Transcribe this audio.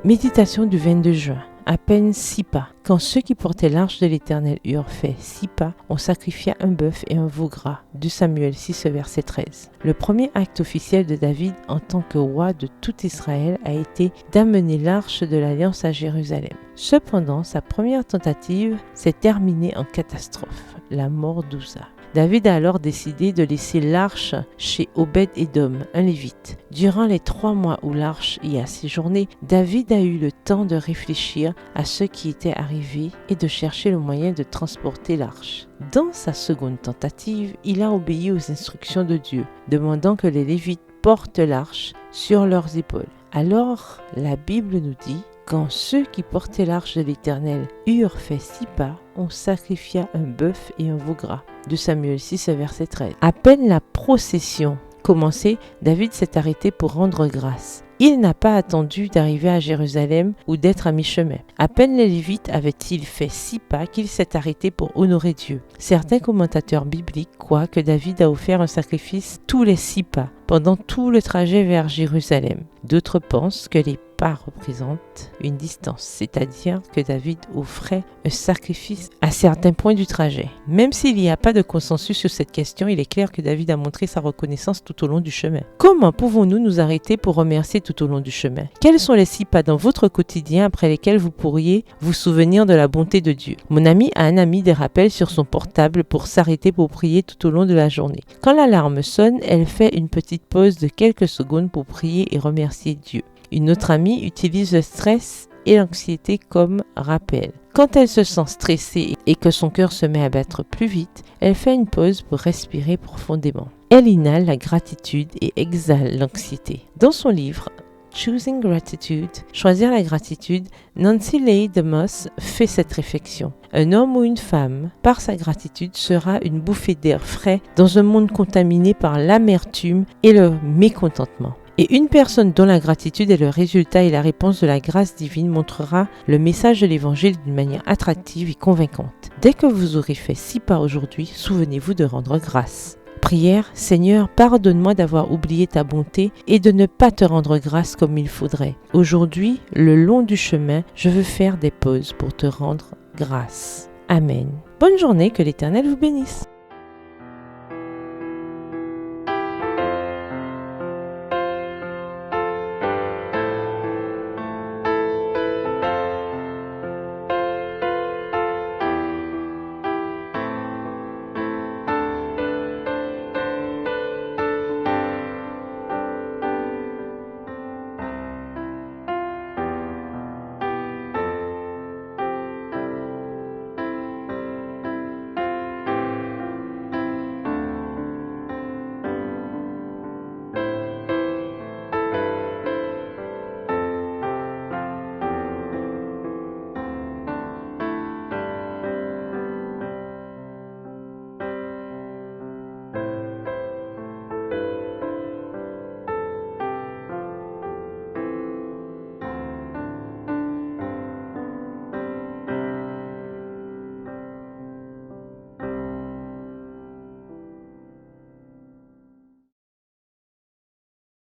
Méditation du 22 juin. À peine 6 pas. Quand ceux qui portaient l'arche de l'Éternel eurent fait 6 pas, on sacrifia un bœuf et un veau gras. 2 Samuel 6, verset 13. Le premier acte officiel de David en tant que roi de tout Israël a été d'amener l'arche de l'Alliance à Jérusalem. Cependant, sa première tentative s'est terminée en catastrophe, la mort d'Ouza. David a alors décidé de laisser l'arche chez Obed-Édom, un lévite. Durant les 3 mois où l'arche y a séjourné, David a eu le temps de réfléchir à ce qui était arrivé et de chercher le moyen de transporter l'arche. Dans sa seconde tentative, il a obéi aux instructions de Dieu, demandant que les lévites portent l'arche sur leurs épaules. Alors, la Bible nous dit: quand ceux qui portaient l'arche de l'Éternel eurent fait 6 pas, on sacrifia un bœuf et un veau gras. 2 Samuel 6, verset 13. À peine la procession commencée, David s'est arrêté pour rendre grâce. Il n'a pas attendu d'arriver à Jérusalem ou d'être à mi-chemin. À peine les Lévites avaient-ils fait 6 pas qu'il s'est arrêté pour honorer Dieu. Certains commentateurs bibliques croient que David a offert un sacrifice tous les 6 pas, pendant tout le trajet vers Jérusalem. D'autres pensent que les pas représentent une distance, c'est-à-dire que David offrait un sacrifice à certains points du trajet. Même s'il n'y a pas de consensus sur cette question, il est clair que David a montré sa reconnaissance tout au long du chemin. Comment pouvons-nous nous arrêter pour remercier tout au long du chemin? Quels sont les 6 pas dans votre quotidien après lesquels vous pourriez vous souvenir de la bonté de Dieu? Mon ami a un ami des rappels sur son portable pour s'arrêter pour prier tout au long de la journée. Quand l'alarme sonne, elle fait une petite pause de quelques secondes pour prier et remercier Dieu. Une autre amie utilise le stress et l'anxiété comme rappel. Quand elle se sent stressée et que son cœur se met à battre plus vite, elle fait une pause pour respirer profondément. Elle inhale la gratitude et exhale l'anxiété. Dans son livre Choosing Gratitude, choisir la gratitude, Nancy Leigh DeMoss fait cette réflexion. Un homme ou une femme, par sa gratitude, sera une bouffée d'air frais dans un monde contaminé par l'amertume et le mécontentement. Et une personne dont la gratitude est le résultat et la réponse de la grâce divine montrera le message de l'Évangile d'une manière attractive et convaincante. Dès que vous aurez fait 6 pas aujourd'hui, souvenez-vous de rendre grâce. Prière: Seigneur, pardonne-moi d'avoir oublié ta bonté et de ne pas te rendre grâce comme il faudrait. Aujourd'hui, le long du chemin, je veux faire des pauses pour te rendre grâce. Amen. Bonne journée, que l'Éternel vous bénisse.